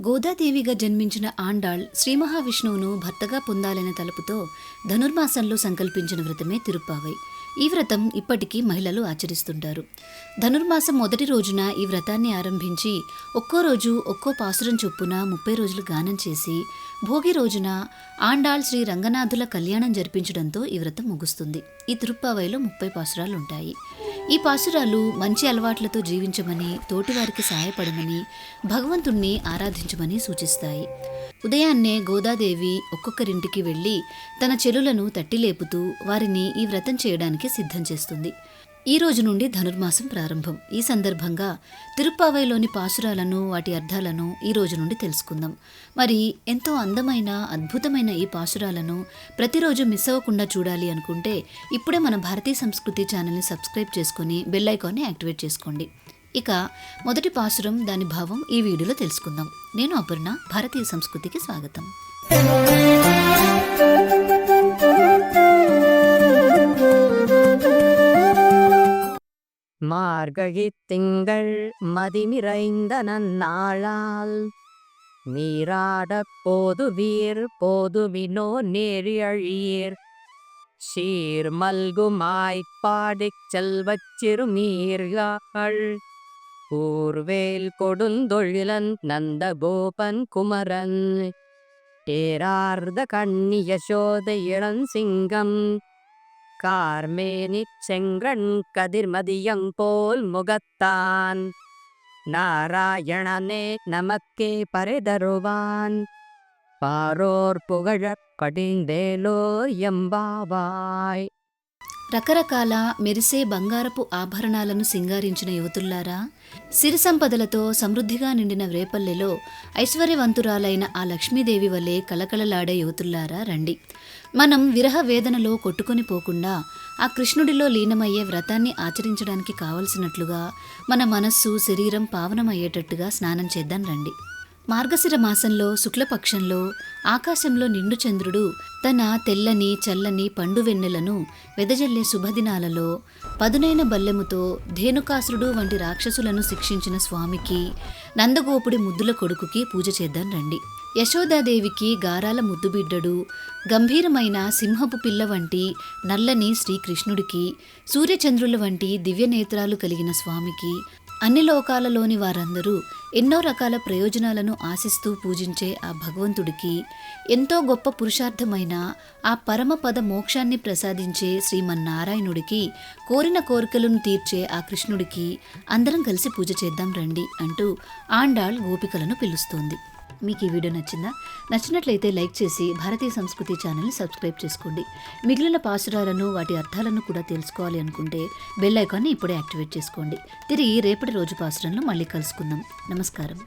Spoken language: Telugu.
గోదాదేవిగా జన్మించిన ఆండాళ్ శ్రీ మహావిష్ణువును భర్తగా పొందాలనే తలుపుతో ధనుర్మాసంలో సంకల్పించిన వ్రతమే తిరుప్పావై. ఈ వ్రతం ఇప్పటికీ మహిళలు ఆచరిస్తుంటారు. ధనుర్మాసం మొదటి రోజున ఈ వ్రతాన్ని ఆరంభించి ఒక్కో రోజు ఒక్కో పాసురం చొప్పున 30 రోజులు గానం చేసి భోగి రోజున ఆండాళ్ శ్రీ రంగనాథుల కళ్యాణం జరిపించడంతో ఈ వ్రతం ముగుస్తుంది. ఈ తిరుప్పావైలో 30 పాసురాలుంటాయి. ఈ పాసురాలు మంచి అలవాట్లతో జీవించమని, తోటివారికి సహాయపడమని, భగవంతుణ్ణి ఆరాధించమని సూచిస్తాయి. ఉదయాన్నే గోదాదేవి ఒక్కొక్కరింటికి వెళ్లి తన చెలులను తట్టిలేపుతూ వారిని ఈ వ్రతం చేయడానికి సిద్ధం చేస్తుంది. ఈ రోజు నుండి ధనుర్మాసం ప్రారంభం. ఈ సందర్భంగా తిరుప్పావైలోని పాసురాలను, వాటి అర్థాలను ఈ రోజు నుండి తెలుసుకుందాం. మరి ఎంతో అందమైన, అద్భుతమైన ఈ పాసురాలను ప్రతిరోజు మిస్ అవ్వకుండా చూడాలి అనుకుంటే ఇప్పుడే మన భారతీయ సంస్కృతి ఛానల్ని సబ్స్క్రైబ్ చేసుకుని బెల్ ఐకాన్ని యాక్టివేట్ చేసుకోండి. ఇక మొదటి పాసురం, దాని భావం ఈ వీడియోలో తెలుసుకుందాం. నేను అపర్ణ. భారతీయ సంస్కృతికి స్వాగతం. மார்கழி திங்கள் மதிநிறைந்த நன்னாளால் நீராடப் போதுவீர் போதுவினோ நேரியழீர் சீர் மல்குமாய்ப் பாடிச் செல்வச் சிறுமீர்கள் ஊர்வேல் கொடுந்தொழிலன் நந்தகோபன் குமரன் ஏரார்ந்த கண்ணி யசோத இளஞ்சிங்கம் கார்மேனிச் செங்கண் கதிர்மதியம் போல் முகத்தான் நாராயணனே நமக்கே பரிதருவான் பாரோர் புகழக் கடிந்தேலோ ఎంబావాయ్. రకరకాల మెరిసే బంగారపు ఆభరణాలను సింగారించిన యువతుల్లారా, సిరి సంపదలతో సమృద్ధిగా నిండిన రేపల్లెలో ఐశ్వర్యవంతురాలైన ఆ లక్ష్మీదేవి వలె కళకళలాడే యువతుల్లారా రండి. మనం విరహ వేదనలో కొట్టుకొని పోకుండా ఆ కృష్ణుడిలో లీనమయ్యే వ్రతాన్ని ఆచరించడానికి కావలసినట్లుగా మన మనస్సు, శరీరం పావనమయ్యేటట్టుగా స్నానం చేద్దాం రండి. మార్గశిర మాసంలో శుక్లపక్షంలో ఆకాశంలో నిండు చంద్రుడు తన తెల్లని, చల్లని పండు వెన్నెలను వెదజల్లే శుభదినాలలో పదునైన బల్లెముతో ధేనుకాసురుడు వంటి రాక్షసులను శిక్షించిన స్వామికి, నందగోపుడి ముద్దుల కొడుకుకి పూజ చేద్దాం రండి. యశోదాదేవికి గారాల ముద్దుబిడ్డడు, గంభీరమైన సింహపు పిల్ల వంటి నల్లని శ్రీకృష్ణుడికి, సూర్యచంద్రుల వంటి దివ్యనేత్రాలు కలిగిన స్వామికి, అన్ని లోకాలలోని వారందరూ ఎన్నో రకాల ప్రయోజనాలను ఆశిస్తూ పూజించే ఆ భగవంతుడికి, ఎంతో గొప్ప పురుషార్థమైన ఆ పరమపద మోక్షాన్ని ప్రసాదించే శ్రీమన్నారాయణుడికి, కోరిన కోరికలను తీర్చే ఆ కృష్ణుడికి అందరం కలిసి పూజ చేద్దాం రండి అంటూ ఆండాళ్ గోపికలను పిలుస్తోంది. మీకు ఈ వీడియో నచ్చినట్లయితే లైక్ చేసి భారతీయ సంస్కృతి ఛానల్ని సబ్స్క్రైబ్ చేసుకోండి. మిగిలిన పాసురాలను, వాటి అర్థాలను కూడా తెలుసుకోవాలి అనుకుంటే బెల్ ఐకాన్ని ఇప్పుడే యాక్టివేట్ చేసుకోండి. తిరిగి రేపటి రోజు పాసురంలో మళ్ళీ కలుసుకుందాం. నమస్కారం.